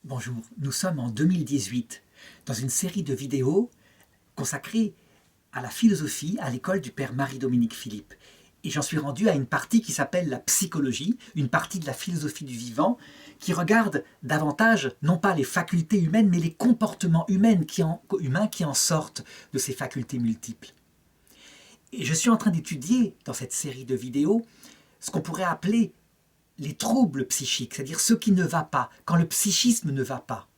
Bonjour, nous sommes en 2018 dans une série de vidéos consacrée à la philosophie à l'école du père Marie-Dominique Philippe. Et j'en suis rendu à une partie qui s'appelle la psychologie, une partie de la philosophie du vivant qui regarde davantage non pas les facultés humaines mais les comportements humains qui en sortent de ces facultés multiples. Et je suis en train d'étudier dans cette série de vidéos ce qu'on pourrait appeler les troubles psychiques, c'est-à-dire ce qui ne va pas, quand le psychisme ne va pas.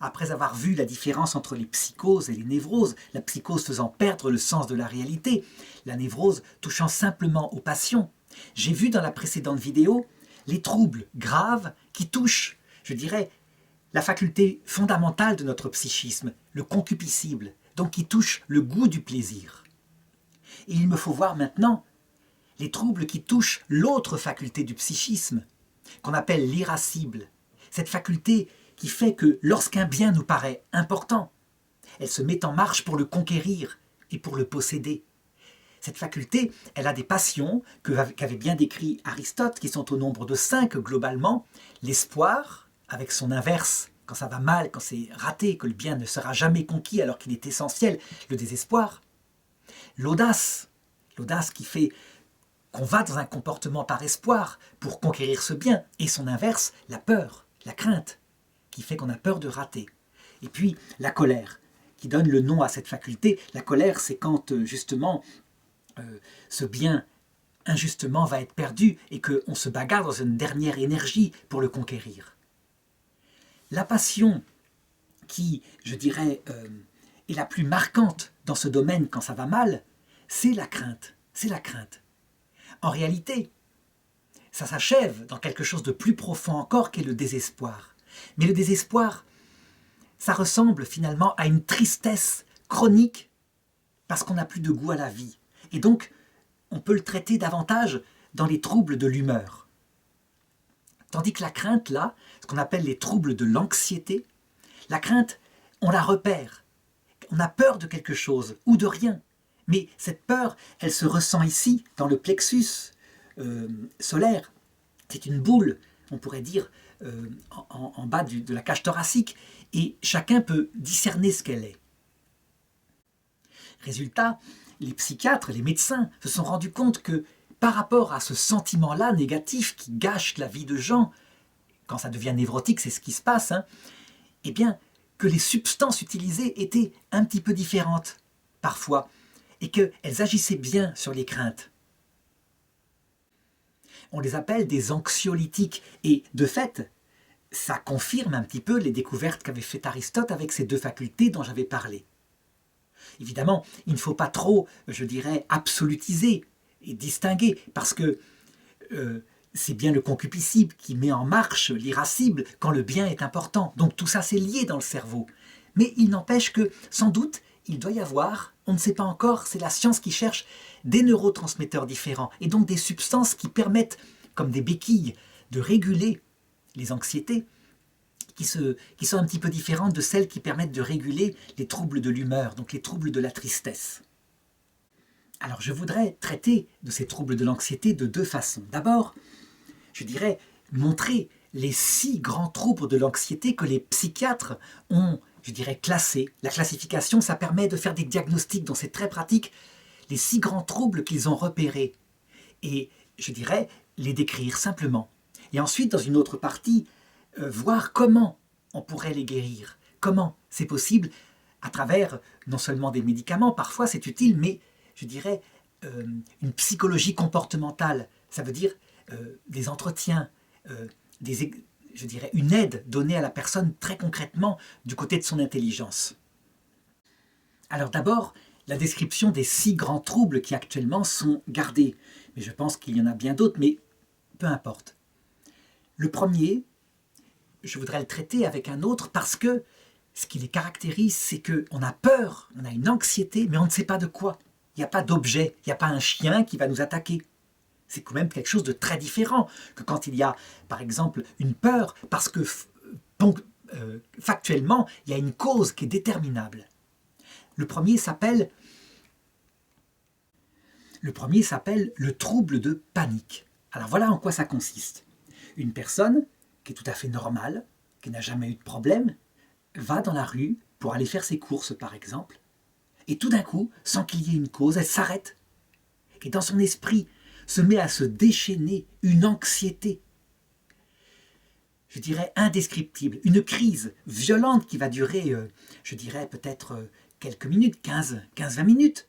Après avoir vu la différence entre les psychoses et les névroses, la psychose faisant perdre le sens de la réalité, la névrose touchant simplement aux passions, j'ai vu dans la précédente vidéo les troubles graves qui touchent, je dirais, la faculté fondamentale de notre psychisme, le concupiscible, donc qui touchent le goût du plaisir. Et il me faut voir maintenant les troubles qui touchent l'autre faculté du psychisme, qu'on appelle l'irascible, cette faculté qui fait que lorsqu'un bien nous paraît important, elle se met en marche pour le conquérir et pour le posséder. Cette faculté, elle a des passions qu'avait bien décrit Aristote, qui sont au nombre de 5 globalement. L'espoir, avec son inverse, quand ça va mal, quand c'est raté, que le bien ne sera jamais conquis alors qu'il est essentiel, le désespoir. L'audace qui fait qu'on va dans un comportement par espoir pour conquérir ce bien, et son inverse, la peur, la crainte, qui fait qu'on a peur de rater. Et puis la colère, qui donne le nom à cette faculté. La colère, c'est quand justement ce bien injustement va être perdu et qu'on se bagarre dans une dernière énergie pour le conquérir. La passion qui, je dirais, est la plus marquante dans ce domaine quand ça va mal, c'est la crainte. C'est la crainte. En réalité, ça s'achève dans quelque chose de plus profond encore qu'est le désespoir. Mais le désespoir, ça ressemble finalement à une tristesse chronique parce qu'on n'a plus de goût à la vie. Et donc, on peut le traiter davantage dans les troubles de l'humeur. Tandis que la crainte, là, ce qu'on appelle les troubles de l'anxiété, la crainte, on la repère. On a peur de quelque chose ou de rien. Mais cette peur, elle se ressent ici, dans le plexus solaire. C'est une boule, on pourrait dire, en bas de la cage thoracique. Et chacun peut discerner ce qu'elle est. Résultat, les psychiatres, les médecins se sont rendus compte que par rapport à ce sentiment-là négatif qui gâche la vie de gens, quand ça devient névrotique, c'est ce qui se passe, eh bien, que les substances utilisées étaient un petit peu différentes, parfois, et qu'elles agissaient bien sur les craintes. On les appelle des anxiolytiques, et de fait, ça confirme un petit peu les découvertes qu'avait fait Aristote avec ces 2 facultés dont j'avais parlé. Évidemment, il ne faut pas trop, je dirais, absolutiser et distinguer, parce que c'est bien le concupiscible qui met en marche l'irascible quand le bien est important. Donc tout ça, c'est lié dans le cerveau. Mais il n'empêche que, sans doute, il doit y avoir, on ne sait pas encore, c'est la science qui cherche, des neurotransmetteurs différents, et donc des substances qui permettent, comme des béquilles, de réguler les anxiétés, qui sont un petit peu différentes de celles qui permettent de réguler les troubles de l'humeur, donc les troubles de la tristesse. Alors je voudrais traiter de ces troubles de l'anxiété de 2 façons. D'abord, je dirais montrer les 6 grands troubles de l'anxiété que les psychiatres ont, je dirais, classés. La classification, ça permet de faire des diagnostics, donc c'est très pratique. Les 6 grands troubles qu'ils ont repérés. Et je dirais les décrire simplement. Et ensuite, dans une autre partie, voir comment on pourrait les guérir. Comment c'est possible à travers non seulement des médicaments, parfois c'est utile, mais je dirais une psychologie comportementale. Ça veut dire des entretiens, je dirais une aide donnée à la personne très concrètement du côté de son intelligence. Alors d'abord, la description des 6 grands troubles qui actuellement sont gardés. Mais je pense qu'il y en a bien d'autres, mais peu importe. Le premier, je voudrais le traiter avec un autre parce que ce qui les caractérise, c'est qu'on a peur, on a une anxiété, mais on ne sait pas de quoi. Il n'y a pas d'objet, il n'y a pas un chien qui va nous attaquer. C'est quand même quelque chose de très différent que quand il y a, par exemple, une peur, parce que factuellement, il y a une cause qui est déterminable. Le premier s'appelle le trouble de panique. Alors voilà en quoi ça consiste. Une personne qui est tout à fait normale, qui n'a jamais eu de problème, va dans la rue pour aller faire ses courses, par exemple, et tout d'un coup, sans qu'il y ait une cause, elle s'arrête. Et dans son esprit, se met à se déchaîner une anxiété, je dirais indescriptible, une crise violente qui va durer, je dirais peut-être quelques minutes, 15-20 minutes,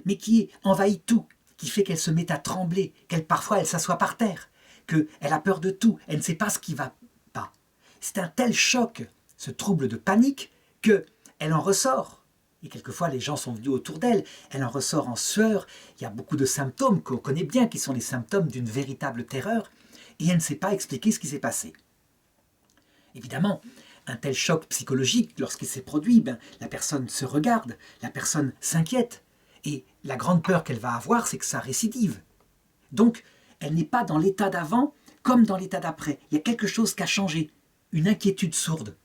mais qui envahit tout, qui fait qu'elle se met à trembler, qu'elle parfois elle s'assoit par terre, qu'elle a peur de tout, elle ne sait pas ce qui va pas. C'est un tel choc, ce trouble de panique, qu'elle en ressort. Et quelquefois, les gens sont venus autour d'elle, elle en ressort en sueur, il y a beaucoup de symptômes qu'on connaît bien, qui sont les symptômes d'une véritable terreur, et elle ne sait pas expliquer ce qui s'est passé. Évidemment, un tel choc psychologique, lorsqu'il s'est produit, la personne se regarde, la personne s'inquiète, et la grande peur qu'elle va avoir, c'est que ça récidive. Donc, elle n'est pas dans l'état d'avant comme dans l'état d'après. Il y a quelque chose qui a changé, une inquiétude sourde.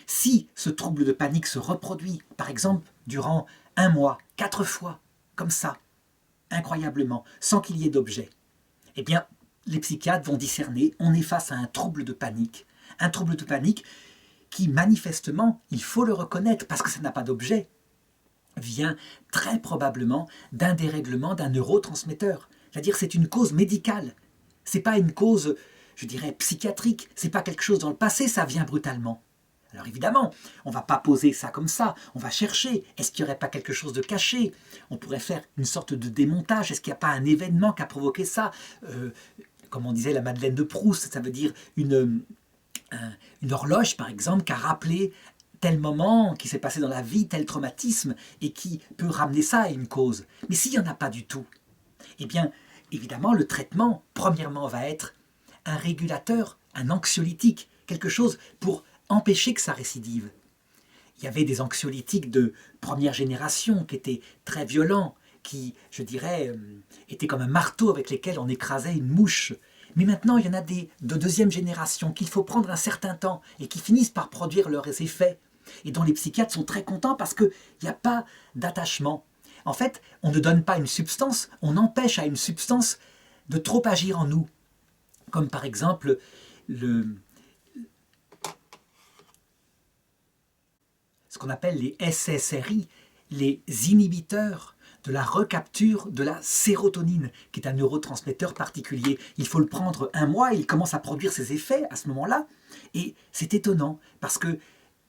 Si ce trouble de panique se reproduit, par exemple, durant 1 mois, 4 fois, comme ça, incroyablement, sans qu'il y ait d'objet, eh bien, les psychiatres vont discerner, on est face à un trouble de panique qui, manifestement, il faut le reconnaître, parce que ça n'a pas d'objet, vient très probablement d'un dérèglement d'un neurotransmetteur. C'est-à-dire c'est une cause médicale. Ce n'est pas une cause, je dirais, psychiatrique. Ce n'est pas quelque chose dans le passé, ça vient brutalement. Alors évidemment, on ne va pas poser ça comme ça, on va chercher, est-ce qu'il n'y aurait pas quelque chose de caché? On pourrait faire une sorte de démontage, est-ce qu'il n'y a pas un événement qui a provoqué ça? Comme on disait la Madeleine de Proust, ça veut dire une horloge par exemple qui a rappelé tel moment qui s'est passé dans la vie, tel traumatisme, et qui peut ramener ça à une cause. Mais s'il n'y en a pas du tout, eh bien évidemment le traitement, premièrement, va être un régulateur, un anxiolytique, quelque chose pour empêcher que ça récidive. Il y avait des anxiolytiques de première génération qui étaient très violents, qui, je dirais, étaient comme un marteau avec lesquels on écrasait une mouche. Mais maintenant, il y en a des de deuxième génération qu'il faut prendre un certain temps et qui finissent par produire leurs effets et dont les psychiatres sont très contents parce qu'il n'y a pas d'attachement. En fait, on ne donne pas une substance, on empêche à une substance de trop agir en nous. Comme par exemple ce qu'on appelle les SSRI, les inhibiteurs de la recapture de la sérotonine, qui est un neurotransmetteur particulier. Il faut le prendre 1 mois, il commence à produire ses effets à ce moment-là. Et c'est étonnant, parce que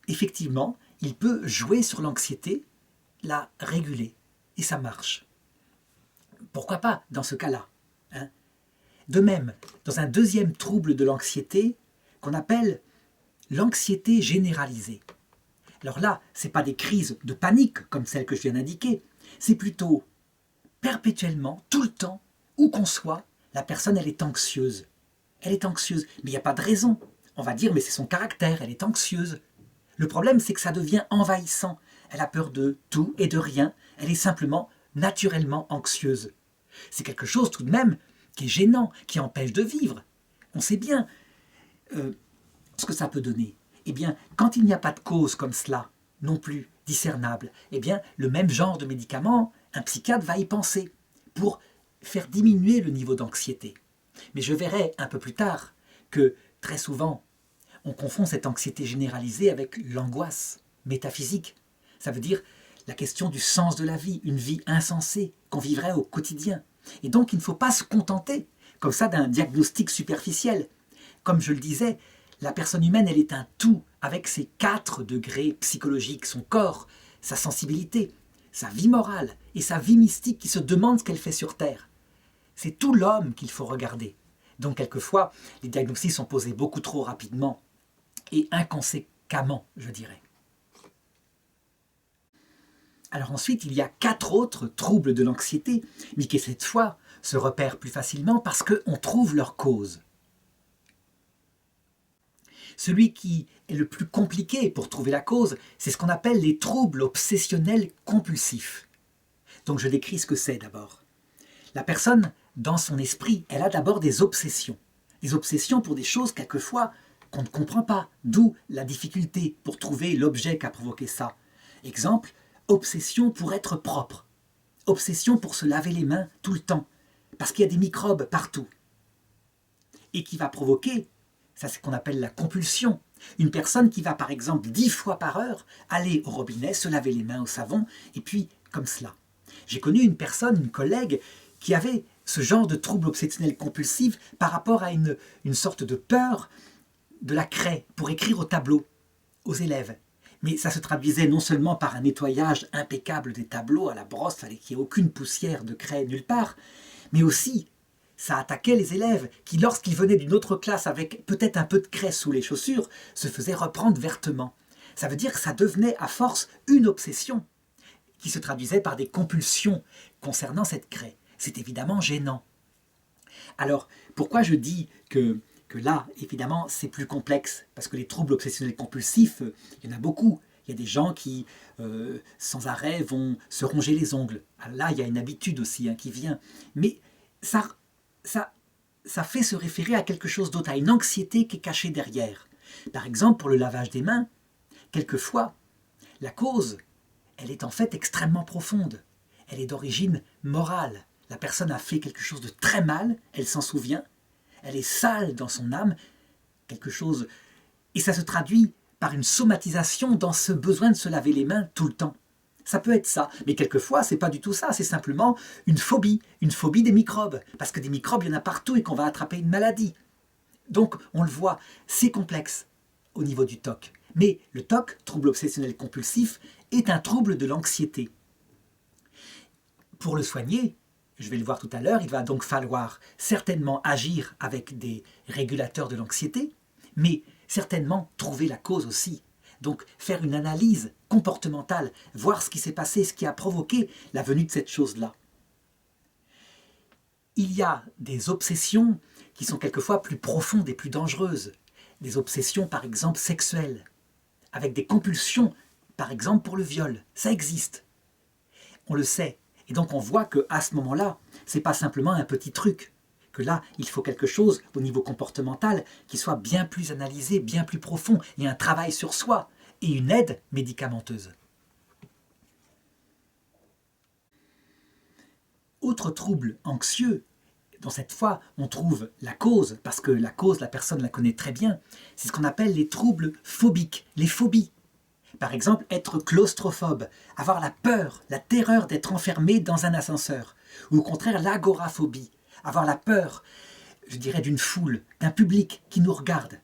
effectivement, il peut jouer sur l'anxiété, la réguler, et ça marche. Pourquoi pas dans ce cas-là, hein? De même, dans un deuxième trouble de l'anxiété, qu'on appelle l'anxiété généralisée. Alors là, ce n'est pas des crises de panique, comme celles que je viens d'indiquer, c'est plutôt perpétuellement, tout le temps, où qu'on soit, la personne, elle est anxieuse. Elle est anxieuse, mais il n'y a pas de raison. On va dire, mais c'est son caractère, elle est anxieuse. Le problème, c'est que ça devient envahissant. Elle a peur de tout et de rien. Elle est simplement, naturellement anxieuse. C'est quelque chose, tout de même, qui est gênant, qui empêche de vivre. On sait bien ce que ça peut donner. Eh bien, quand il n'y a pas de cause comme cela, non plus discernable, eh bien, le même genre de médicament, un psychiatre va y penser pour faire diminuer le niveau d'anxiété. Mais je verrai un peu plus tard que, très souvent, on confond cette anxiété généralisée avec l'angoisse métaphysique. Ça veut dire la question du sens de la vie, une vie insensée qu'on vivrait au quotidien. Et donc, il ne faut pas se contenter, comme ça, d'un diagnostic superficiel. Comme je le disais, la personne humaine, elle est un tout, avec ses 4 degrés psychologiques, son corps, sa sensibilité, sa vie morale et sa vie mystique qui se demande ce qu'elle fait sur Terre. C'est tout l'homme qu'il faut regarder. Donc, quelquefois, les diagnostics sont posés beaucoup trop rapidement et inconséquemment, je dirais. Alors ensuite, il y a 4 autres troubles de l'anxiété, mais qui cette fois se repèrent plus facilement parce qu'on trouve leur cause. Celui qui est le plus compliqué pour trouver la cause, c'est ce qu'on appelle les troubles obsessionnels compulsifs. Donc je décris ce que c'est d'abord. La personne, dans son esprit, elle a d'abord des obsessions. Des obsessions pour des choses, quelquefois, qu'on ne comprend pas. D'où la difficulté pour trouver l'objet qui a provoqué ça. Exemple, obsession pour être propre. Obsession pour se laver les mains tout le temps. Parce qu'il y a des microbes partout. Et qui va provoquer, ça c'est ce qu'on appelle la compulsion, Une personne qui va par exemple 10 fois par heure aller au robinet, se laver les mains au savon, et puis comme cela. J'ai connu une personne, une collègue, qui avait ce genre de trouble obsessionnel compulsif par rapport à une sorte de peur de la craie pour écrire au tableau, aux élèves. Mais ça se traduisait non seulement par un nettoyage impeccable des tableaux à la brosse, il fallait qu'il n'y ait aucune poussière de craie nulle part, mais aussi ça attaquait les élèves qui, lorsqu'ils venaient d'une autre classe avec peut-être un peu de craie sous les chaussures, se faisaient reprendre vertement. Ça veut dire que ça devenait à force une obsession qui se traduisait par des compulsions concernant cette craie. C'est évidemment gênant. Alors, pourquoi je dis que là, évidemment, c'est plus complexe? Parce que les troubles obsessionnels compulsifs, il y en a beaucoup. Il y a des gens qui, sans arrêt, vont se ronger les ongles. Alors là, il y a une habitude aussi qui vient. Mais ça fait se référer à quelque chose d'autre, à une anxiété qui est cachée derrière. Par exemple, pour le lavage des mains, quelquefois, la cause, elle est en fait extrêmement profonde. Elle est d'origine morale. La personne a fait quelque chose de très mal, elle s'en souvient, elle est sale dans son âme, quelque chose, et ça se traduit par une somatisation dans ce besoin de se laver les mains tout le temps. Ça peut être ça, mais quelquefois c'est pas du tout ça, c'est simplement une phobie des microbes, parce que des microbes il y en a partout et qu'on va attraper une maladie. Donc on le voit, c'est complexe au niveau du TOC. Mais le TOC, trouble obsessionnel compulsif, est un trouble de l'anxiété. Pour le soigner, je vais le voir tout à l'heure, il va donc falloir certainement agir avec des régulateurs de l'anxiété, mais certainement trouver la cause aussi. Donc faire une analyse comportementale, voir ce qui s'est passé, ce qui a provoqué la venue de cette chose-là. Il y a des obsessions qui sont quelquefois plus profondes et plus dangereuses. Des obsessions par exemple sexuelles, avec des compulsions par exemple pour le viol. Ça existe. On le sait. Et donc on voit qu'à ce moment-là, ce n'est pas simplement un petit truc, que là, il faut quelque chose au niveau comportemental qui soit bien plus analysé, bien plus profond, et un travail sur soi, et une aide médicamenteuse. Autre trouble anxieux, dont cette fois on trouve la cause, parce que la cause, la personne la connaît très bien, c'est ce qu'on appelle les troubles phobiques, les phobies. Par exemple, être claustrophobe, avoir la peur, la terreur d'être enfermé dans un ascenseur. Ou au contraire, l'agoraphobie, avoir la peur, je dirais, d'une foule, d'un public qui nous regarde.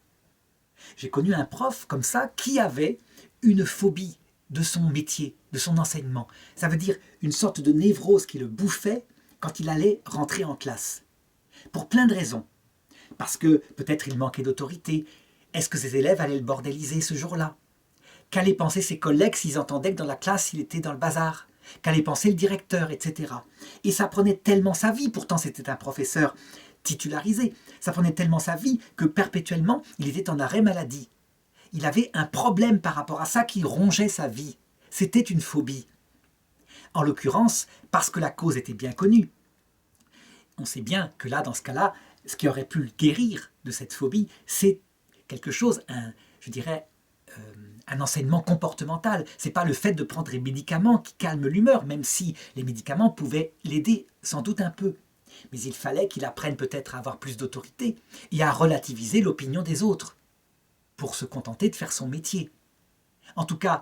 J'ai connu un prof comme ça qui avait une phobie de son métier, de son enseignement. Ça veut dire une sorte de névrose qui le bouffait quand il allait rentrer en classe. Pour plein de raisons. Parce que peut-être il manquait d'autorité. Est-ce que ses élèves allaient le bordéliser ce jour-là ? Qu'allaient penser ses collègues s'ils entendaient que dans la classe il était dans le bazar? Qu'allait penser le directeur, etc. Et ça prenait tellement sa vie, pourtant c'était un professeur titularisé, ça prenait tellement sa vie que perpétuellement il était en arrêt maladie. Il avait un problème par rapport à ça qui rongeait sa vie. C'était une phobie. En l'occurrence, parce que la cause était bien connue. On sait bien que là, dans ce cas-là, ce qui aurait pu le guérir de cette phobie, c'est quelque chose, un enseignement comportemental. Ce n'est pas le fait de prendre des médicaments qui calment l'humeur, même si les médicaments pouvaient l'aider sans doute un peu. Mais il fallait qu'il apprenne peut-être à avoir plus d'autorité et à relativiser l'opinion des autres pour se contenter de faire son métier. En tout cas,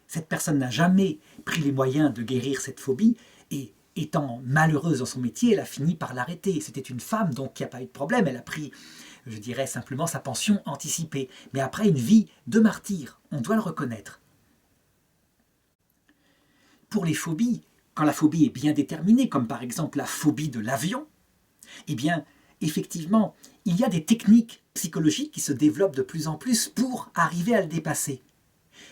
cette personne n'a jamais pris les moyens de guérir cette phobie et étant malheureuse dans son métier, elle a fini par l'arrêter. C'était une femme, donc il n'y a pas eu de problème. Elle a pris, je dirais simplement, sa pension anticipée. Mais après, une vie de martyr, on doit le reconnaître. Pour les phobies, quand la phobie est bien déterminée, comme par exemple la phobie de l'avion, eh bien, effectivement, il y a des techniques psychologiques qui se développent de plus en plus pour arriver à le dépasser.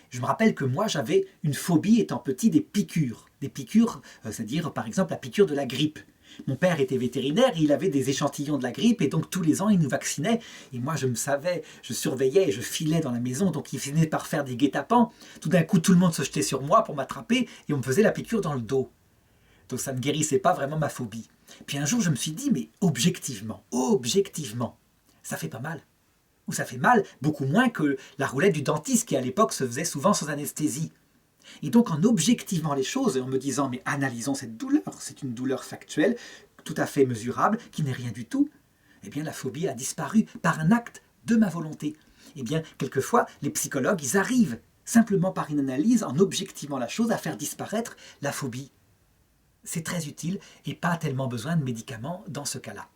Je me rappelle que moi, j'avais une phobie étant petit des piqûres. Des piqûres, c'est-à-dire par exemple la piqûre de la grippe. Mon père était vétérinaire et il avait des échantillons de la grippe et donc tous les ans il nous vaccinait. Et moi je surveillais et je filais dans la maison, donc il finissait par faire des guet-apens. Tout d'un coup tout le monde se jetait sur moi pour m'attraper et on me faisait la piqûre dans le dos. Donc ça ne guérissait pas vraiment ma phobie. Puis un jour je me suis dit, mais objectivement, ça fait pas mal. Ou ça fait mal beaucoup moins que la roulette du dentiste qui à l'époque se faisait souvent sans anesthésie. Et donc en objectivant les choses et en me disant mais analysons cette douleur, c'est une douleur factuelle, tout à fait mesurable, qui n'est rien du tout, eh bien la phobie a disparu par un acte de ma volonté. Eh bien, quelquefois, les psychologues, ils arrivent, simplement par une analyse, en objectivant la chose, à faire disparaître la phobie. C'est très utile et pas tellement besoin de médicaments dans ce cas-là.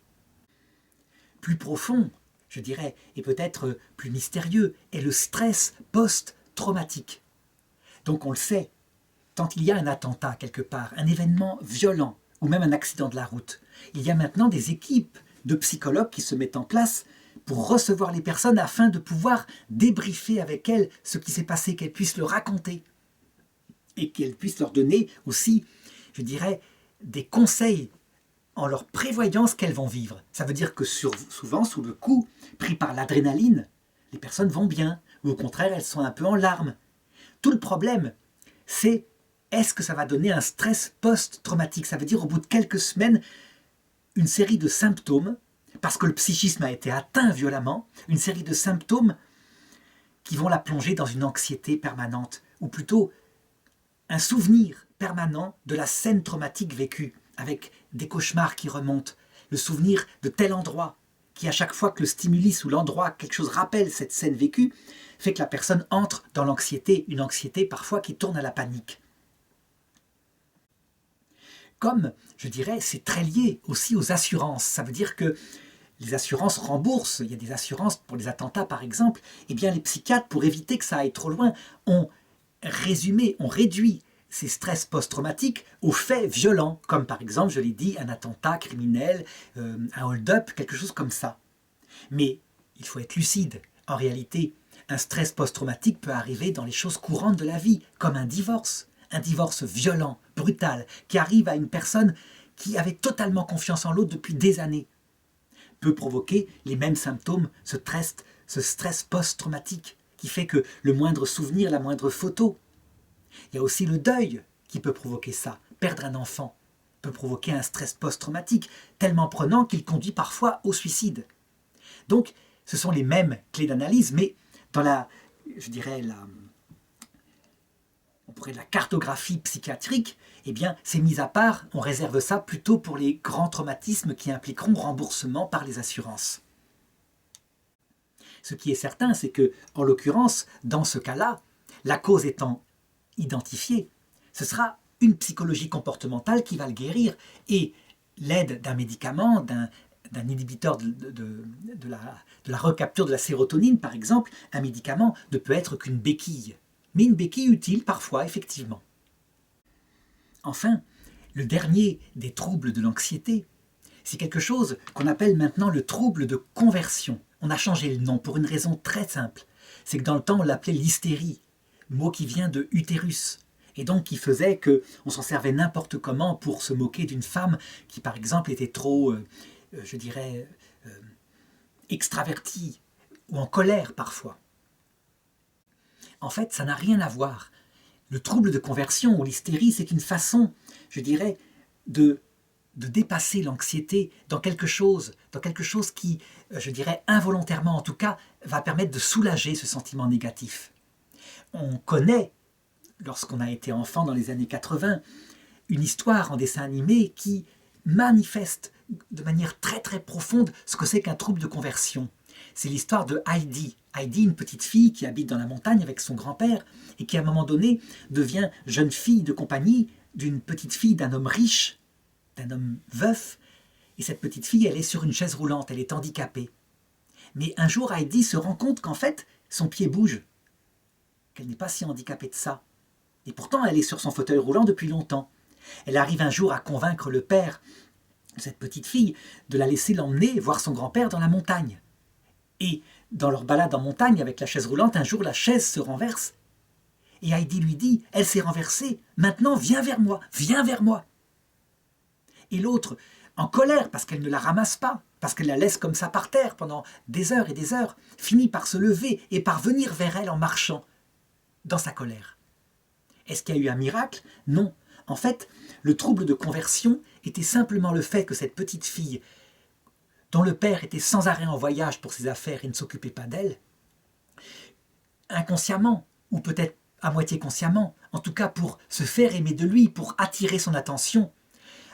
Plus profond, je dirais, et peut-être plus mystérieux, est le stress post-traumatique. Donc on le sait, quand il y a un attentat quelque part, un événement violent, ou même un accident de la route, il y a maintenant des équipes de psychologues qui se mettent en place pour recevoir les personnes afin de pouvoir débriefer avec elles ce qui s'est passé, qu'elles puissent le raconter et qu'elles puissent leur donner aussi, je dirais, des conseils en leur prévoyant ce qu'elles vont vivre. Ça veut dire que souvent, sous le coup, pris par l'adrénaline, les personnes vont bien, ou au contraire, elles sont un peu en larmes. Tout le problème, c'est est-ce que ça va donner un stress post-traumatique? Ça veut dire au bout de quelques semaines, une série de symptômes, parce que le psychisme a été atteint violemment, une série de symptômes qui vont la plonger dans une anxiété permanente, ou plutôt un souvenir permanent de la scène traumatique vécue, avec des cauchemars qui remontent, le souvenir de tel endroit, qui à chaque fois que le stimulus ou l'endroit, quelque chose rappelle cette scène vécue, fait que la personne entre dans l'anxiété, une anxiété parfois qui tourne à la panique. Comme, je dirais, c'est très lié aussi aux assurances. Ça veut dire que les assurances remboursent, il y a des assurances pour les attentats par exemple, et bien les psychiatres, pour éviter que ça aille trop loin, ont résumé, ont réduit ces stress post-traumatiques aux faits violents, comme par exemple, je l'ai dit, un attentat criminel, un hold-up, quelque chose comme ça. Mais il faut être lucide. En réalité, un stress post-traumatique peut arriver dans les choses courantes de la vie, comme un divorce violent, brutal, qui arrive à une personne qui avait totalement confiance en l'autre depuis des années, peut provoquer les mêmes symptômes, ce stress post-traumatique, qui fait que le moindre souvenir, la moindre photo. Il y a aussi le deuil qui peut provoquer ça. Perdre un enfant peut provoquer un stress post-traumatique tellement prenant qu'il conduit parfois au suicide. Donc, ce sont les mêmes clés d'analyse, mais dans la cartographie psychiatrique, eh bien, c'est mis à part, on réserve ça plutôt pour les grands traumatismes qui impliqueront remboursement par les assurances. Ce qui est certain, c'est que, en l'occurrence, dans ce cas-là, la cause étant identifiée, ce sera une psychologie comportementale qui va le guérir et l'aide d'un médicament, d'un inhibiteur de la recapture de la sérotonine, par exemple, un médicament ne peut être qu'une béquille. Mais une béquille utile parfois, effectivement. Enfin, le dernier des troubles de l'anxiété, c'est quelque chose qu'on appelle maintenant le trouble de conversion. On a changé le nom pour une raison très simple. C'est que dans le temps, on l'appelait l'hystérie, mot qui vient de utérus, et donc qui faisait qu'on s'en servait n'importe comment pour se moquer d'une femme qui, par exemple, était trop, extravertie ou en colère parfois. En fait, ça n'a rien à voir. Le trouble de conversion ou l'hystérie, c'est une façon, je dirais, de dépasser l'anxiété dans quelque chose qui, je dirais, involontairement en tout cas, va permettre de soulager ce sentiment négatif. On connaît, lorsqu'on a été enfant dans les années 80, une histoire en dessin animé qui manifeste de manière très très profonde ce que c'est qu'un trouble de conversion. C'est l'histoire de Heidi. Heidi, une petite fille qui habite dans la montagne avec son grand-père et qui à un moment donné devient jeune fille de compagnie d'une petite fille d'un homme riche, d'un homme veuf. Et cette petite fille, elle est sur une chaise roulante, elle est handicapée. Mais un jour, Heidi se rend compte qu'en fait, son pied bouge, qu'elle n'est pas si handicapée de ça. Et pourtant, elle est sur son fauteuil roulant depuis longtemps. Elle arrive un jour à convaincre le père de cette petite fille de la laisser l'emmener voir son grand-père dans la montagne. Et dans leur balade en montagne avec la chaise roulante, un jour la chaise se renverse. Et Heidi lui dit, elle s'est renversée, maintenant viens vers moi, viens vers moi. Et l'autre, en colère parce qu'elle ne la ramasse pas, parce qu'elle la laisse comme ça par terre pendant des heures et des heures, finit par se lever et par venir vers elle en marchant, dans sa colère. Est-ce qu'il y a eu un miracle? Non. En fait, le trouble de conversion était simplement le fait que cette petite fille, dont le père était sans arrêt en voyage pour ses affaires et ne s'occupait pas d'elle, inconsciemment, ou peut-être à moitié consciemment, en tout cas pour se faire aimer de lui, pour attirer son attention,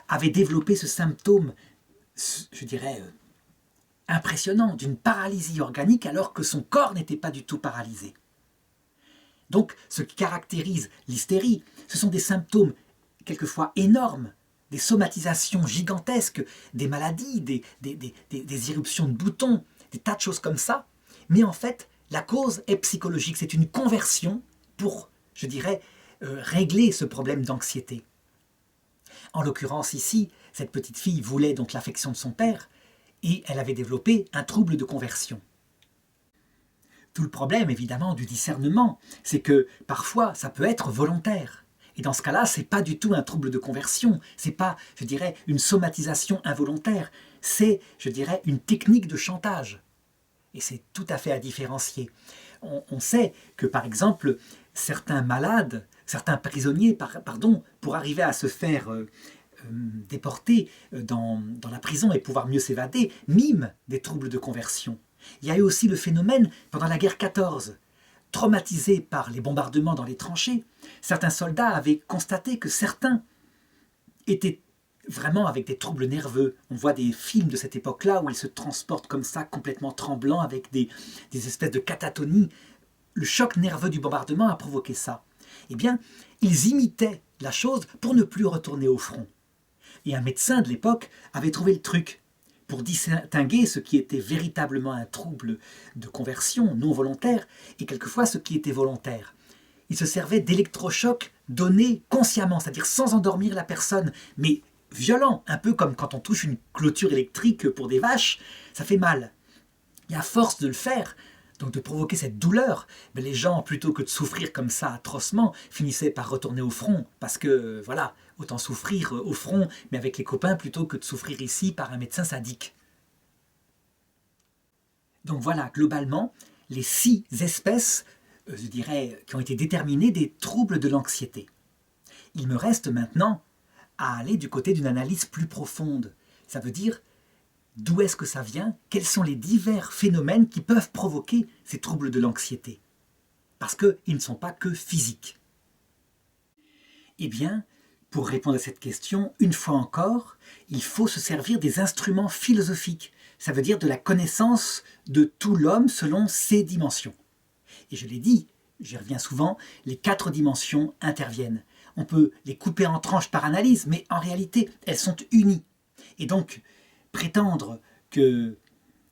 avait développé ce symptôme, je dirais, impressionnant, d'une paralysie organique alors que son corps n'était pas du tout paralysé. Donc, ce qui caractérise l'hystérie, ce sont des symptômes quelquefois énormes, des somatisations gigantesques, des maladies, des éruptions de boutons, des tas de choses comme ça. Mais en fait, la cause est psychologique. C'est une conversion pour, je dirais, régler ce problème d'anxiété. En l'occurrence ici, cette petite fille voulait donc l'affection de son père et elle avait développé un trouble de conversion. Tout le problème, évidemment, du discernement, c'est que parfois, ça peut être volontaire. Et dans ce cas-là, ce n'est pas du tout un trouble de conversion, ce n'est pas, je dirais, une somatisation involontaire, c'est, je dirais, une technique de chantage. Et c'est tout à fait à différencier. On sait que, par exemple, certains malades, certains prisonniers, pour arriver à se faire déporter dans la prison et pouvoir mieux s'évader, miment des troubles de conversion. Il y a eu aussi le phénomène pendant la guerre 14. Traumatisés par les bombardements dans les tranchées, certains soldats avaient constaté que certains étaient vraiment avec des troubles nerveux. On voit des films de cette époque-là où ils se transportent comme ça, complètement tremblants, avec des espèces de catatonies. Le choc nerveux du bombardement a provoqué ça. Eh bien, ils imitaient la chose pour ne plus retourner au front. Et un médecin de l'époque avait trouvé le truc pour distinguer ce qui était véritablement un trouble de conversion non volontaire et quelquefois ce qui était volontaire. Il se servait d'électrochocs donnés consciemment, c'est-à-dire sans endormir la personne, mais violent, un peu comme quand on touche une clôture électrique pour des vaches, ça fait mal. Et à force de le faire, donc de provoquer cette douleur, mais les gens, plutôt que de souffrir comme ça atrocement, finissaient par retourner au front, parce que, voilà, autant souffrir au front, mais avec les copains, plutôt que de souffrir ici par un médecin sadique. Donc voilà, globalement, les 6 espèces, je dirais, qui ont été déterminées des troubles de l'anxiété. Il me reste maintenant à aller du côté d'une analyse plus profonde. Ça veut dire, d'où est-ce que ça vient? Quels sont les divers phénomènes qui peuvent provoquer ces troubles de l'anxiété? Parce qu'ils ne sont pas que physiques. Eh bien, pour répondre à cette question, une fois encore, il faut se servir des instruments philosophiques. Ça veut dire de la connaissance de tout l'homme selon ses dimensions. Et je l'ai dit, j'y reviens souvent, les 4 dimensions interviennent. On peut les couper en tranches par analyse, mais en réalité, elles sont unies. Et donc, prétendre qu'il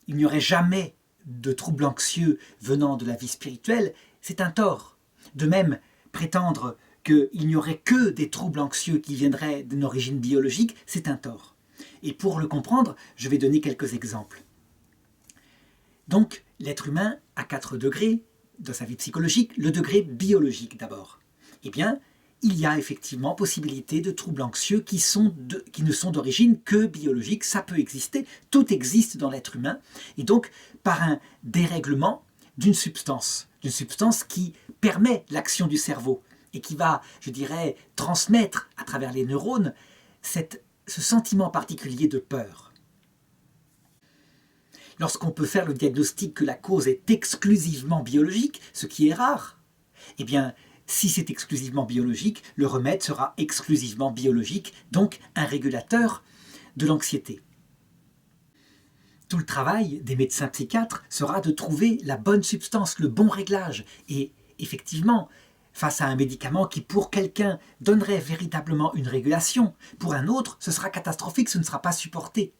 n'y aurait jamais de troubles anxieux venant de la vie spirituelle, c'est un tort. De même, prétendre qu'il n'y aurait que des troubles anxieux qui viendraient d'une origine biologique, c'est un tort. Et pour le comprendre, je vais donner quelques exemples. Donc, l'être humain a 4 degrés dans sa vie psychologique, le degré biologique d'abord. Eh bien, il y a effectivement possibilité de troubles anxieux qui ne sont d'origine que biologique, ça peut exister, tout existe dans l'être humain, et donc par un dérèglement d'une substance qui permet l'action du cerveau, et qui va, je dirais, transmettre à travers les neurones ce sentiment particulier de peur. Lorsqu'on peut faire le diagnostic que la cause est exclusivement biologique, ce qui est rare, eh bien, si c'est exclusivement biologique, le remède sera exclusivement biologique, donc un régulateur de l'anxiété. Tout le travail des médecins psychiatres sera de trouver la bonne substance, le bon réglage. Et effectivement, face à un médicament qui pour quelqu'un donnerait véritablement une régulation, pour un autre ce sera catastrophique, ce ne sera pas supporté.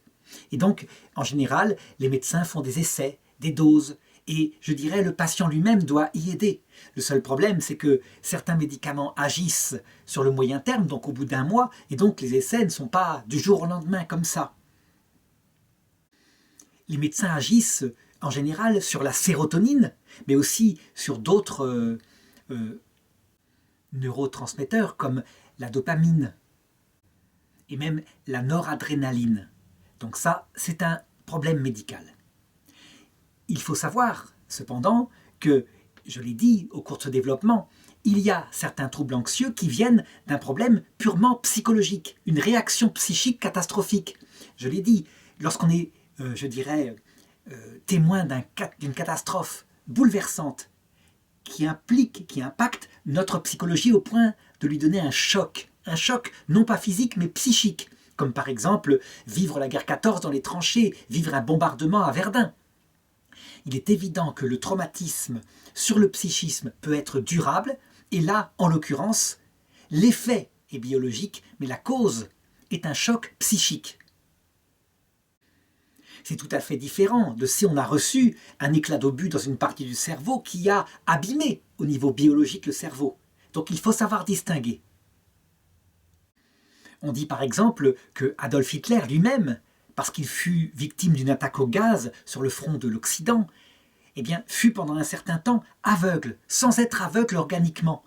Et donc, en général, les médecins font des essais, des doses, et je dirais le patient lui-même doit y aider. Le seul problème, c'est que certains médicaments agissent sur le moyen terme, donc au bout d'1 mois, et donc les essais ne sont pas du jour au lendemain comme ça. Les médecins agissent en général sur la sérotonine, mais aussi sur d'autres neurotransmetteurs comme la dopamine et même la noradrénaline. Donc ça, c'est un problème médical. Il faut savoir, cependant, que, je l'ai dit au cours de ce développement, il y a certains troubles anxieux qui viennent d'un problème purement psychologique, une réaction psychique catastrophique. Je l'ai dit, lorsqu'on est, témoin d'une catastrophe bouleversante qui impacte notre psychologie au point de lui donner un choc non pas physique mais psychique. comme par exemple vivre la guerre 14 dans les tranchées, vivre un bombardement à Verdun. Il est évident que le traumatisme sur le psychisme peut être durable, et là, en l'occurrence, l'effet est biologique, mais la cause est un choc psychique. C'est tout à fait différent de si on a reçu un éclat d'obus dans une partie du cerveau qui a abîmé au niveau biologique le cerveau. Donc il faut savoir distinguer. On dit par exemple que Adolf Hitler lui-même, parce qu'il fut victime d'une attaque au gaz sur le front de l'Occident, eh bien, fut pendant un certain temps aveugle, sans être aveugle organiquement.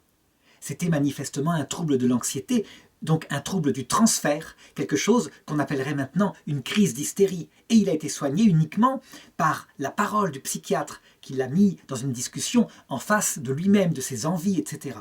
C'était manifestement un trouble de l'anxiété, donc un trouble du transfert, quelque chose qu'on appellerait maintenant une crise d'hystérie. Et il a été soigné uniquement par la parole du psychiatre qui l'a mis dans une discussion en face de lui-même, de ses envies, etc.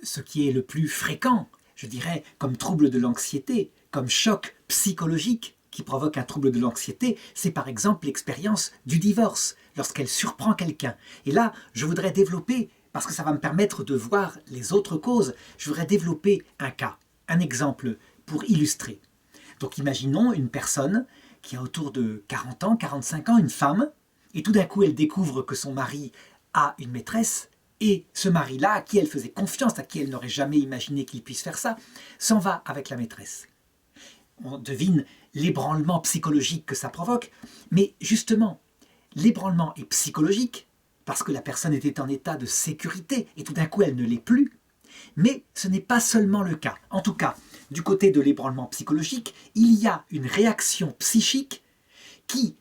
Ce qui est le plus fréquent, je dirais, comme trouble de l'anxiété, comme choc psychologique qui provoque un trouble de l'anxiété, c'est par exemple l'expérience du divorce, lorsqu'elle surprend quelqu'un. Et là, je voudrais développer, parce que ça va me permettre de voir les autres causes, je voudrais développer un cas, un exemple pour illustrer. Donc imaginons une personne qui a autour de 40 ans, 45 ans, une femme, et tout d'un coup elle découvre que son mari a une maîtresse, et ce mari-là, à qui elle faisait confiance, à qui elle n'aurait jamais imaginé qu'il puisse faire ça, s'en va avec la maîtresse. On devine l'ébranlement psychologique que ça provoque, mais justement, l'ébranlement est psychologique, parce que la personne était en état de sécurité, et tout d'un coup elle ne l'est plus. Mais ce n'est pas seulement le cas. En tout cas, du côté de l'ébranlement psychologique, il y a une réaction psychique qui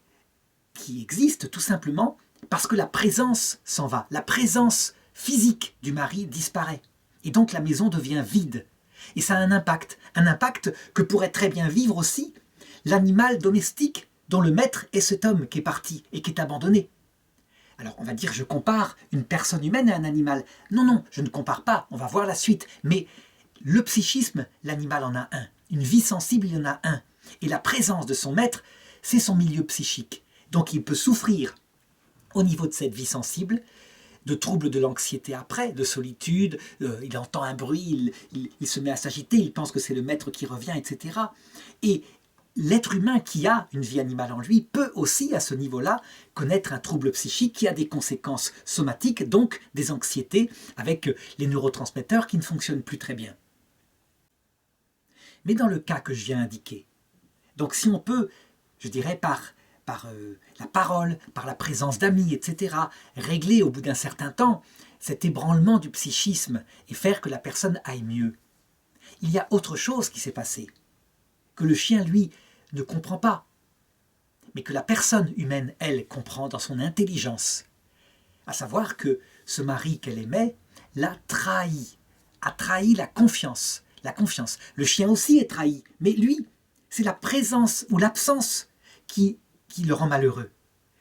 existe tout simplement parce que la présence s'en va. La présence physique du mari disparaît. Et donc la maison devient vide. Et ça a un impact que pourrait très bien vivre aussi l'animal domestique dont le maître est cet homme qui est parti et qui est abandonné. Alors on va dire je compare une personne humaine à un animal. Non, je ne compare pas, on va voir la suite. Mais le psychisme, l'animal en a un. Une vie sensible, il en a un. Et la présence de son maître, c'est son milieu psychique. Donc il peut souffrir au niveau de cette vie sensible, de troubles de l'anxiété après, de solitude, il entend un bruit, il se met à s'agiter, il pense que c'est le maître qui revient, etc. Et l'être humain qui a une vie animale en lui peut aussi, à ce niveau-là, connaître un trouble psychique qui a des conséquences somatiques, donc des anxiétés, avec les neurotransmetteurs qui ne fonctionnent plus très bien. Mais dans le cas que je viens indiquer, donc si on peut, je dirais par la parole, par la présence d'amis, etc., régler au bout d'un certain temps cet ébranlement du psychisme et faire que la personne aille mieux. Il y a autre chose qui s'est passé, que le chien, lui, ne comprend pas, mais que la personne humaine, elle, comprend dans son intelligence. À savoir que ce mari qu'elle aimait l'a trahi, a trahi la confiance. La confiance. Le chien aussi est trahi, mais lui, c'est la présence ou l'absence qui le rend malheureux.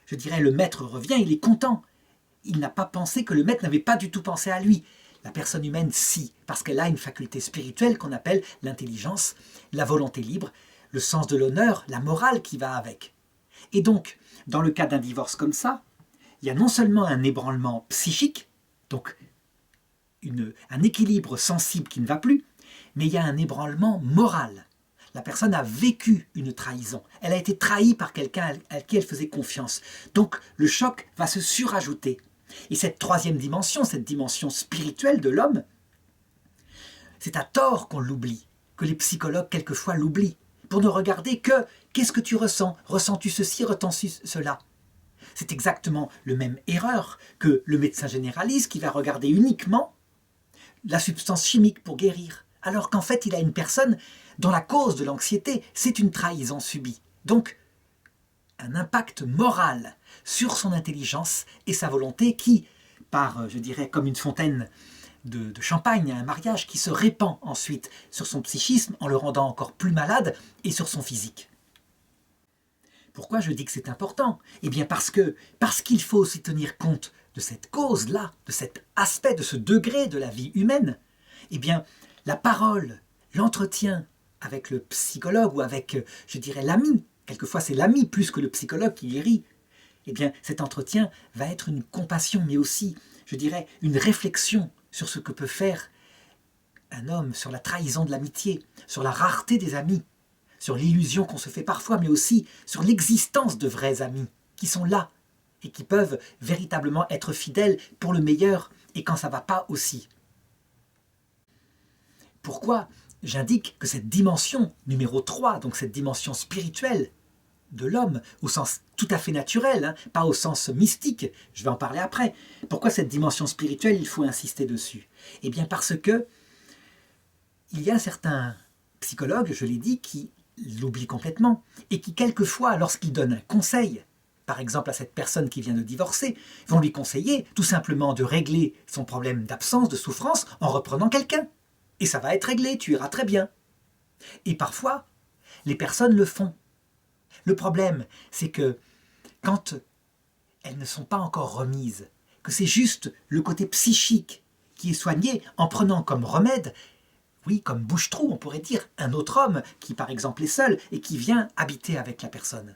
Je dirais, le maître revient, il est content. Il n'a pas pensé que le maître n'avait pas du tout pensé à lui. La personne humaine, si, parce qu'elle a une faculté spirituelle qu'on appelle l'intelligence, la volonté libre, le sens de l'honneur, la morale qui va avec. Et donc, dans le cas d'un divorce comme ça, il y a non seulement un ébranlement psychique, donc un équilibre sensible qui ne va plus, mais il y a un ébranlement moral. La personne a vécu une trahison. Elle a été trahie par quelqu'un à qui elle faisait confiance. Donc le choc va se surajouter. Et cette troisième dimension, cette dimension spirituelle de l'homme, c'est à tort qu'on l'oublie, que les psychologues quelquefois l'oublient, pour ne regarder que qu'est-ce que tu ressens. Ressens-tu ceci, ressens-tu cela? C'est exactement la même erreur que le médecin généraliste qui va regarder uniquement la substance chimique pour guérir. Alors qu'en fait, il a une personne dont la cause de l'anxiété, c'est une trahison subie. Donc, un impact moral sur son intelligence et sa volonté qui, par, je dirais, comme une fontaine de champagne à un mariage, qui se répand ensuite sur son psychisme en le rendant encore plus malade et sur son physique. Pourquoi je dis que c'est important? Eh bien parce qu'il faut aussi tenir compte de cette cause-là, de cet aspect, de ce degré de la vie humaine. Eh bien, la parole, l'entretien avec le psychologue ou avec, je dirais, l'ami, quelquefois c'est l'ami plus que le psychologue qui guérit, eh bien cet entretien va être une compassion, mais aussi, je dirais, une réflexion sur ce que peut faire un homme sur la trahison de l'amitié, sur la rareté des amis, sur l'illusion qu'on se fait parfois, mais aussi sur l'existence de vrais amis qui sont là et qui peuvent véritablement être fidèles pour le meilleur et quand ça ne va pas aussi. Pourquoi j'indique que cette dimension numéro 3, donc cette dimension spirituelle de l'homme, au sens tout à fait naturel, pas au sens mystique, je vais en parler après. Pourquoi cette dimension spirituelle, il faut insister dessus? Eh bien parce que il y a certains psychologues, je l'ai dit, qui l'oublient complètement et qui quelquefois, lorsqu'ils donnent un conseil, par exemple à cette personne qui vient de divorcer, vont lui conseiller tout simplement de régler son problème d'absence, de souffrance, en reprenant quelqu'un. Et ça va être réglé, tu iras très bien. Et parfois, les personnes le font. Le problème, c'est que quand elles ne sont pas encore remises, que c'est juste le côté psychique qui est soigné en prenant comme remède, oui, comme bouche-trou, on pourrait dire, un autre homme qui par exemple est seul et qui vient habiter avec la personne.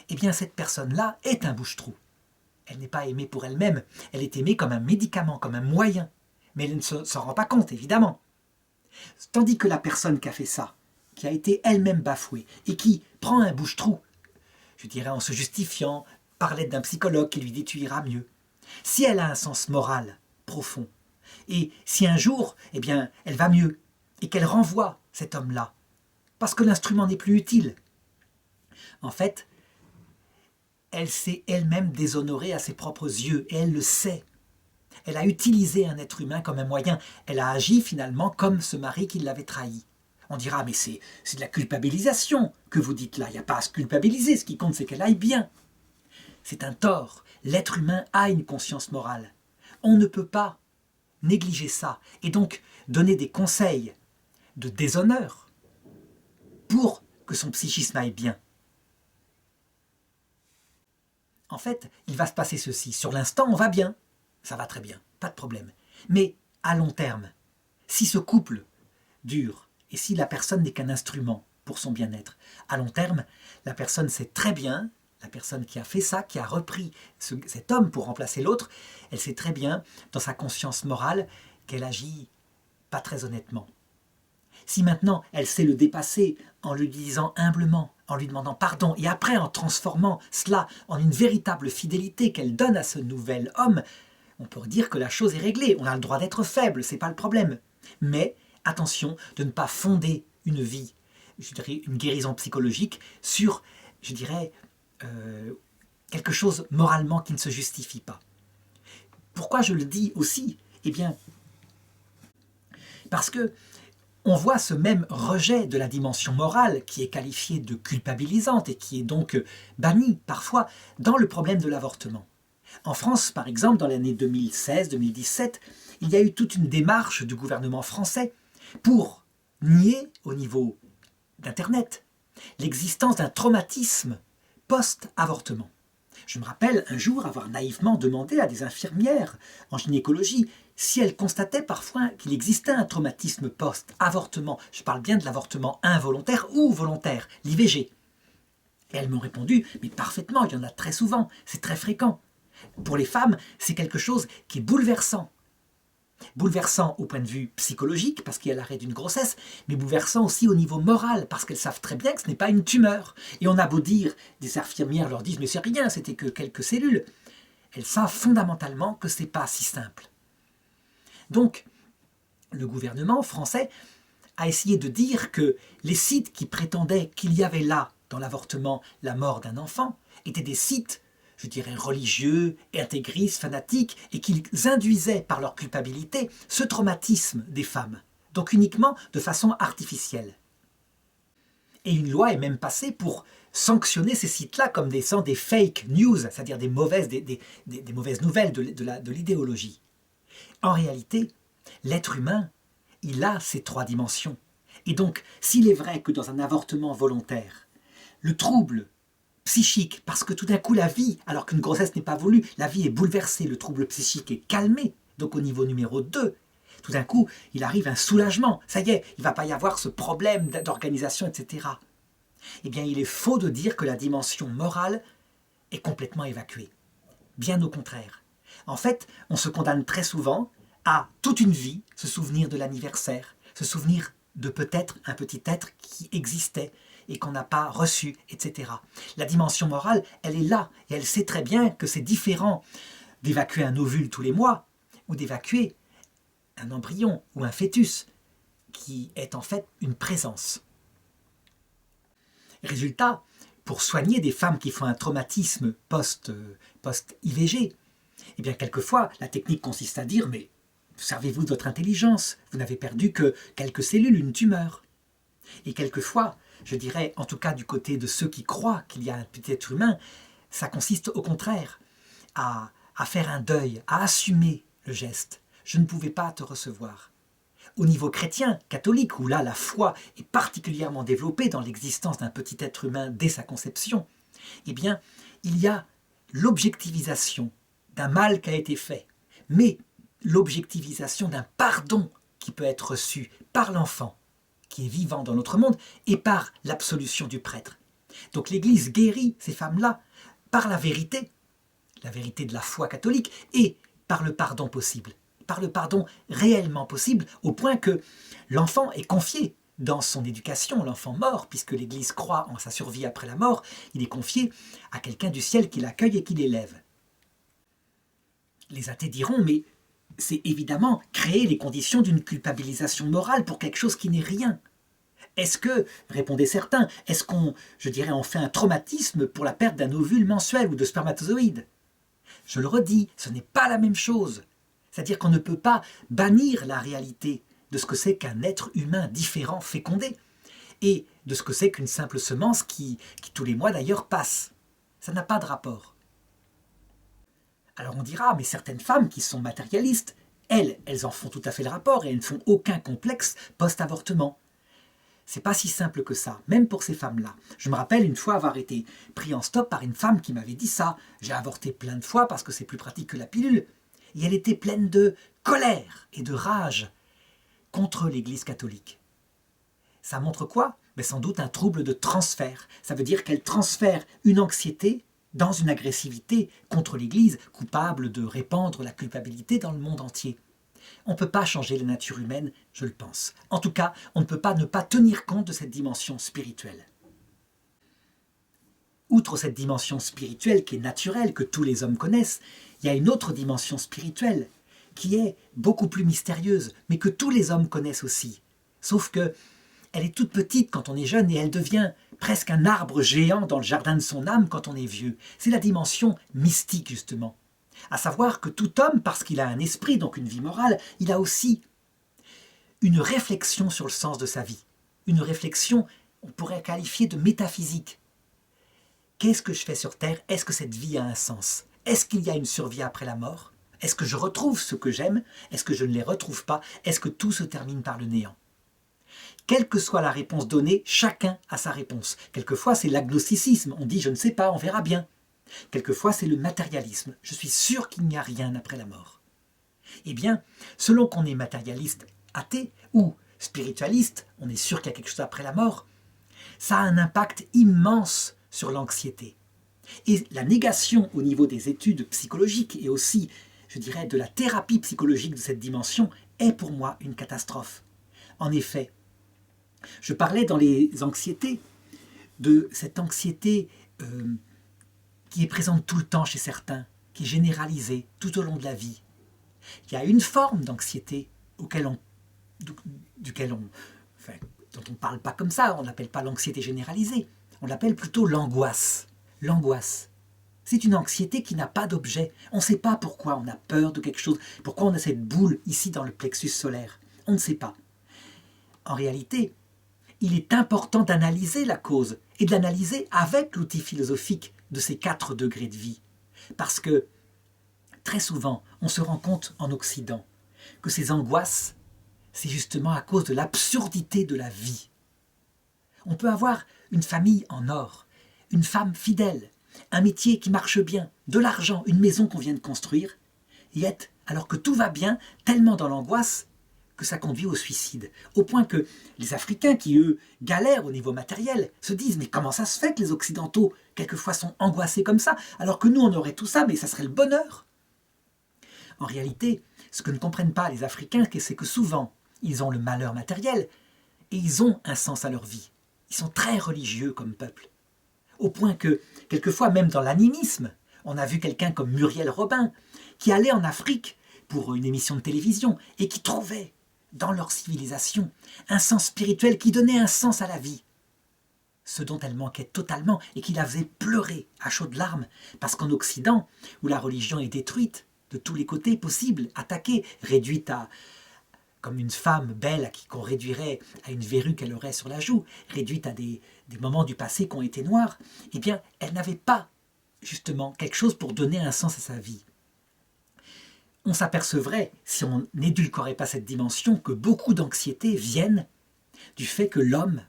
Eh bien cette personne-là est un bouche-trou. Elle n'est pas aimée pour elle-même, elle est aimée comme un médicament, comme un moyen. Mais elle ne s'en rend pas compte, évidemment. Tandis que la personne qui a fait ça, qui a été elle-même bafouée, et qui prend un bouche-trou, je dirais en se justifiant, par l'aide d'un psychologue qui lui dit « tu iras mieux », si elle a un sens moral profond, et si un jour, eh bien, elle va mieux, et qu'elle renvoie cet homme-là, parce que l'instrument n'est plus utile, en fait, elle s'est elle-même déshonorée à ses propres yeux, et elle le sait. Elle a utilisé un être humain comme un moyen. Elle a agi finalement comme ce mari qui l'avait trahi. On dira, mais c'est de la culpabilisation que vous dites là. Il n'y a pas à se culpabiliser. Ce qui compte, c'est qu'elle aille bien. C'est un tort. L'être humain a une conscience morale. On ne peut pas négliger ça. Et donc, donner des conseils de déshonneur pour que son psychisme aille bien. En fait, il va se passer ceci. Sur l'instant, on va bien. Ça va très bien, pas de problème. Mais à long terme, si ce couple dure et si la personne n'est qu'un instrument pour son bien-être, à long terme, la personne sait très bien, la personne qui a fait ça, qui a repris cet homme pour remplacer l'autre, elle sait très bien, dans sa conscience morale, qu'elle agit pas très honnêtement. Si maintenant elle sait le dépasser en lui disant humblement, en lui demandant pardon, et après en transformant cela en une véritable fidélité qu'elle donne à ce nouvel homme, on peut dire que la chose est réglée, on a le droit d'être faible, c'est pas le problème. Mais attention de ne pas fonder une vie, je dirais une guérison psychologique, sur, je dirais, quelque chose moralement qui ne se justifie pas. Pourquoi je le dis aussi? Eh bien, parce que on voit ce même rejet de la dimension morale qui est qualifiée de culpabilisante et qui est donc bannie parfois dans le problème de l'avortement. En France, par exemple, dans l'année 2016-2017, il y a eu toute une démarche du gouvernement français pour nier, au niveau d'Internet, l'existence d'un traumatisme post-avortement. Je me rappelle un jour avoir naïvement demandé à des infirmières en gynécologie si elles constataient parfois qu'il existait un traumatisme post-avortement. Je parle bien de l'avortement involontaire ou volontaire, l'IVG. Et elles m'ont répondu, mais parfaitement, il y en a très souvent, c'est très fréquent. Pour les femmes, c'est quelque chose qui est bouleversant. Bouleversant au point de vue psychologique, parce qu'il y a l'arrêt d'une grossesse, mais bouleversant aussi au niveau moral, parce qu'elles savent très bien que ce n'est pas une tumeur. Et on a beau dire, des infirmières leur disent, mais c'est rien, c'était que quelques cellules. Elles savent fondamentalement que ce n'est pas si simple. Donc, le gouvernement français a essayé de dire que les sites qui prétendaient qu'il y avait là, dans l'avortement, la mort d'un enfant, étaient des sites, je dirais, religieux, intégristes, fanatiques, et qu'ils induisaient par leur culpabilité ce traumatisme des femmes, donc uniquement de façon artificielle. Et une loi est même passée pour sanctionner ces sites-là comme des fake news, c'est-à-dire des mauvaises nouvelles de l'idéologie. En réalité, l'être humain, il a ces trois dimensions. Et donc, s'il est vrai que dans un avortement volontaire, le trouble psychique, parce que tout d'un coup la vie, alors qu'une grossesse n'est pas voulue, la vie est bouleversée, le trouble psychique est calmé, donc au niveau numéro 2, tout d'un coup, il arrive un soulagement, ça y est, il ne va pas y avoir ce problème d'organisation, etc. Eh bien, il est faux de dire que la dimension morale est complètement évacuée. Bien au contraire. En fait, on se condamne très souvent à toute une vie se souvenir de l'anniversaire, se souvenir de peut-être un petit être qui existait et qu'on n'a pas reçu, etc. La dimension morale, elle est là, et elle sait très bien que c'est différent d'évacuer un ovule tous les mois, ou d'évacuer un embryon ou un fœtus, qui est en fait une présence. Résultat, pour soigner des femmes qui font un traumatisme post-IVG, eh bien quelquefois, la technique consiste à dire « mais servez-vous de votre intelligence, vous n'avez perdu que quelques cellules, une tumeur ». Et quelquefois, je dirais, en tout cas du côté de ceux qui croient qu'il y a un petit être humain, ça consiste au contraire à faire un deuil, à assumer le geste. Je ne pouvais pas te recevoir. Au niveau chrétien, catholique, où là la foi est particulièrement développée dans l'existence d'un petit être humain dès sa conception, eh bien, il y a l'objectivisation d'un mal qui a été fait, mais l'objectivisation d'un pardon qui peut être reçu par l'enfant, qui est vivant dans notre monde, et par l'absolution du prêtre. Donc l'Église guérit ces femmes-là par la vérité de la foi catholique, et par le pardon possible, par le pardon réellement possible, au point que l'enfant est confié dans son éducation, l'enfant mort, puisque l'Église croit en sa survie après la mort, il est confié à quelqu'un du ciel qui l'accueille et qui l'élève. Les athées diront, mais c'est évidemment créer les conditions d'une culpabilisation morale pour quelque chose qui n'est rien. Est-ce que, répondez certains, est-ce qu'on, je dirais, on fait un traumatisme pour la perte d'un ovule mensuel ou de spermatozoïdes? Je le redis, ce n'est pas la même chose. C'est-à-dire qu'on ne peut pas bannir la réalité de ce que c'est qu'un être humain différent, fécondé, et de ce que c'est qu'une simple semence qui tous les mois d'ailleurs passe. Ça n'a pas de rapport. Alors on dira, mais certaines femmes qui sont matérialistes, elles en font tout à fait le rapport et elles ne font aucun complexe post-avortement. C'est pas si simple que ça, même pour ces femmes-là. Je me rappelle une fois avoir été pris en stop par une femme qui m'avait dit ça. J'ai avorté plein de fois parce que c'est plus pratique que la pilule. Et elle était pleine de colère et de rage contre l'Église catholique. Ça montre quoi? Sans doute un trouble de transfert. Ça veut dire qu'elle transfère une anxiété dans une agressivité contre l'Église, coupable de répandre la culpabilité dans le monde entier. On ne peut pas changer la nature humaine, je le pense. En tout cas, on ne peut pas ne pas tenir compte de cette dimension spirituelle. Outre cette dimension spirituelle qui est naturelle, que tous les hommes connaissent, il y a une autre dimension spirituelle qui est beaucoup plus mystérieuse, mais que tous les hommes connaissent aussi. Sauf que elle est toute petite quand on est jeune et elle devient presque un arbre géant dans le jardin de son âme quand on est vieux. C'est la dimension mystique, justement. À savoir que tout homme, parce qu'il a un esprit, donc une vie morale, il a aussi une réflexion sur le sens de sa vie. Une réflexion, on pourrait qualifier de métaphysique. Qu'est-ce que je fais sur Terre? Est-ce que cette vie a un sens? Est-ce qu'il y a une survie après la mort? Est-ce que je retrouve ce que j'aime? Est-ce que je ne les retrouve pas? Est-ce que tout se termine par le néant? Quelle que soit la réponse donnée, chacun a sa réponse. Quelquefois, c'est l'agnosticisme. On dit « je ne sais pas, on verra bien ». Quelquefois, c'est le matérialisme. Je suis sûr qu'il n'y a rien après la mort. Eh bien, selon qu'on est matérialiste, athée ou spiritualiste, on est sûr qu'il y a quelque chose après la mort, ça a un impact immense sur l'anxiété. Et la négation au niveau des études psychologiques et aussi, je dirais, de la thérapie psychologique de cette dimension est pour moi une catastrophe. En effet, je parlais dans les anxiétés de cette anxiété qui est présente tout le temps chez certains, qui est généralisée tout au long de la vie. Il y a une forme d'anxiété dont on ne parle pas comme ça, on ne l'appelle pas l'anxiété généralisée, on l'appelle plutôt l'angoisse. L'angoisse, c'est une anxiété qui n'a pas d'objet. On ne sait pas pourquoi on a peur de quelque chose, pourquoi on a cette boule ici dans le plexus solaire. On ne sait pas. En réalité, il est important d'analyser la cause et de l'analyser avec l'outil philosophique de ces 4 degrés de vie. Parce que très souvent, on se rend compte en Occident que ces angoisses, c'est justement à cause de l'absurdité de la vie. On peut avoir une famille en or, une femme fidèle, un métier qui marche bien, de l'argent, une maison qu'on vient de construire, et être, alors que tout va bien, tellement dans l'angoisse que ça conduit au suicide. Au point que les Africains qui, eux, galèrent au niveau matériel, se disent « mais comment ça se fait que les Occidentaux, quelquefois, sont angoissés comme ça, alors que nous, on aurait tout ça, mais ça serait le bonheur ?» En réalité, ce que ne comprennent pas les Africains, c'est que souvent, ils ont le malheur matériel, et ils ont un sens à leur vie. Ils sont très religieux comme peuple. Au point que, quelquefois, même dans l'animisme, on a vu quelqu'un comme Muriel Robin, qui allait en Afrique pour une émission de télévision, et qui trouvait, dans leur civilisation, un sens spirituel qui donnait un sens à la vie. Ce dont elle manquait totalement, et qui la faisait pleurer à chaudes larmes, parce qu'en Occident, où la religion est détruite, de tous les côtés possibles, attaquée, réduite à, comme une femme belle qu'on réduirait à une verrue qu'elle aurait sur la joue, réduite à des moments du passé qui ont été noirs, eh bien, elle n'avait pas, justement, quelque chose pour donner un sens à sa vie. On s'apercevrait, si on n'édulcorait pas cette dimension, que beaucoup d'anxiétés viennent du fait que l'homme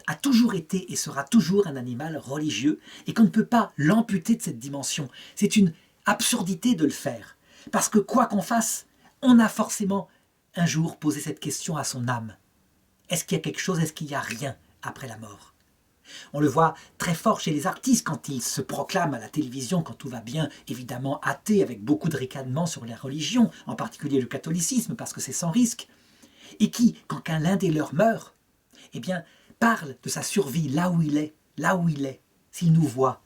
a toujours été et sera toujours un animal religieux et qu'on ne peut pas l'amputer de cette dimension. C'est une absurdité de le faire. Parce que quoi qu'on fasse, on a forcément un jour posé cette question à son âme. Est-ce qu'il y a quelque chose, est-ce qu'il n'y a rien après la mort? On le voit très fort chez les artistes quand ils se proclament à la télévision, quand tout va bien, évidemment athées, avec beaucoup de ricanements sur la religion, en particulier le catholicisme, parce que c'est sans risque, et qui, quand l'un des leurs meurt, eh bien, parle de sa survie là où il est. S'il nous voit,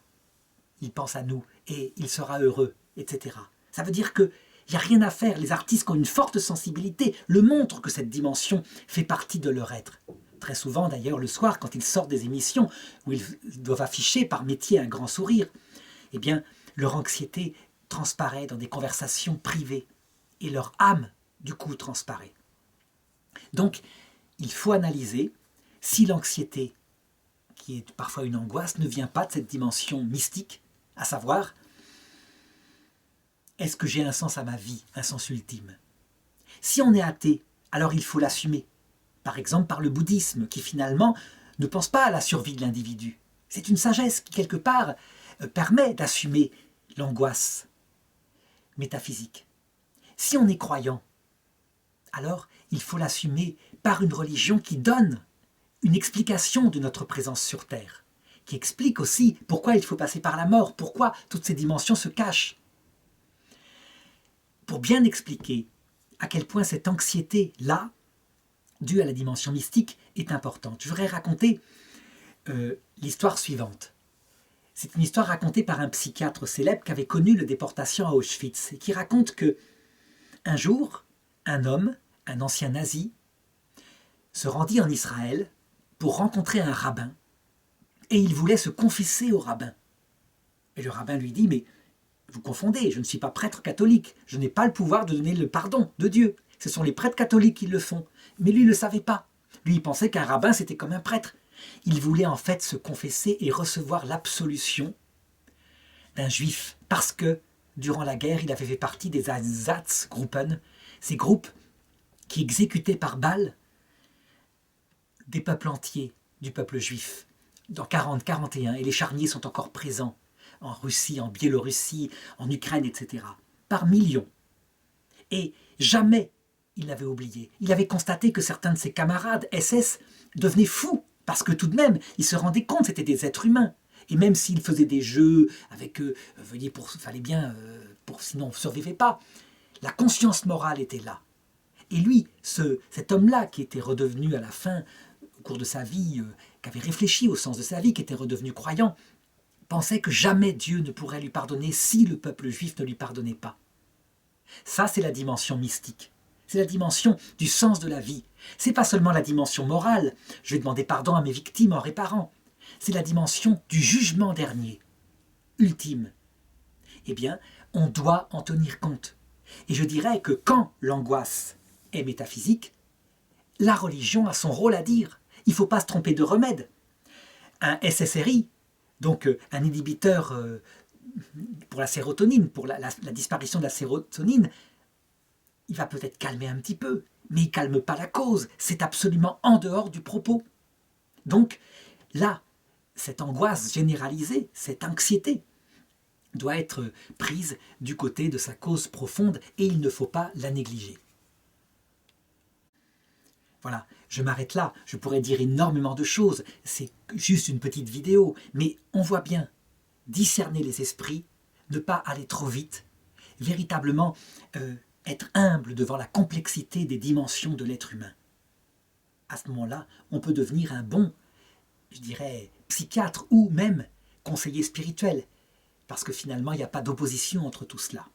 il pense à nous et il sera heureux, etc. Ça veut dire qu'il n'y a rien à faire. Les artistes qui ont une forte sensibilité le montrent que cette dimension fait partie de leur être. Très souvent, d'ailleurs, le soir, quand ils sortent des émissions où ils doivent afficher par métier un grand sourire, eh bien, leur anxiété transparaît dans des conversations privées et leur âme, du coup, transparaît. Donc, il faut analyser si l'anxiété, qui est parfois une angoisse, ne vient pas de cette dimension mystique, à savoir, est-ce que j'ai un sens à ma vie, un sens ultime? Si on est athée, alors il faut l'assumer. Par exemple par le bouddhisme, qui finalement ne pense pas à la survie de l'individu. C'est une sagesse qui, quelque part, permet d'assumer l'angoisse métaphysique. Si on est croyant, alors il faut l'assumer par une religion qui donne une explication de notre présence sur Terre, qui explique aussi pourquoi il faut passer par la mort, pourquoi toutes ces dimensions se cachent. Pour bien expliquer à quel point cette anxiété-là, due à la dimension mystique, est importante. Je voudrais raconter l'histoire suivante. C'est une histoire racontée par un psychiatre célèbre qui avait connu la déportation à Auschwitz et qui raconte que un jour, un homme, un ancien nazi, se rendit en Israël pour rencontrer un rabbin et il voulait se confesser au rabbin. Et le rabbin lui dit « Mais vous confondez, je ne suis pas prêtre catholique, je n'ai pas le pouvoir de donner le pardon de Dieu. Ce sont les prêtres catholiques qui le font. » Mais lui ne le savait pas. Lui, il pensait qu'un rabbin, c'était comme un prêtre. Il voulait en fait se confesser et recevoir l'absolution d'un juif, parce que, durant la guerre, il avait fait partie des Einsatzgruppen, ces groupes qui exécutaient par balles des peuples entiers du peuple juif, dans 40-41, et les charniers sont encore présents en Russie, en Biélorussie, en Ukraine, etc., par millions. Et jamais il l'avait oublié. Il avait constaté que certains de ses camarades SS devenaient fous, parce que tout de même, ils se rendaient compte que c'était des êtres humains. Et même s'ils faisaient des jeux avec eux, fallait bien, sinon on ne survivait pas, la conscience morale était là. Et lui, cet homme-là, qui était redevenu à la fin, au cours de sa vie, qui avait réfléchi au sens de sa vie, qui était redevenu croyant, pensait que jamais Dieu ne pourrait lui pardonner si le peuple juif ne lui pardonnait pas. Ça, c'est la dimension mystique. C'est la dimension du sens de la vie. C'est pas seulement la dimension morale, je vais demander pardon à mes victimes en réparant. C'est la dimension du jugement dernier, ultime. Eh bien, on doit en tenir compte. Et je dirais que quand l'angoisse est métaphysique, la religion a son rôle à dire. Il ne faut pas se tromper de remède. Un SSRI, donc un inhibiteur pour la sérotonine, pour la disparition de la sérotonine, il va peut-être calmer un petit peu, mais il ne calme pas la cause. C'est absolument en dehors du propos. Donc là, cette angoisse généralisée, cette anxiété, doit être prise du côté de sa cause profonde et il ne faut pas la négliger. Voilà, je m'arrête là. Je pourrais dire énormément de choses. C'est juste une petite vidéo, mais on voit bien discerner les esprits, ne pas aller trop vite, véritablement être humble devant la complexité des dimensions de l'être humain. à ce moment-là, on peut devenir un bon, je dirais, psychiatre ou même conseiller spirituel, parce que finalement, il n'y a pas d'opposition entre tout cela.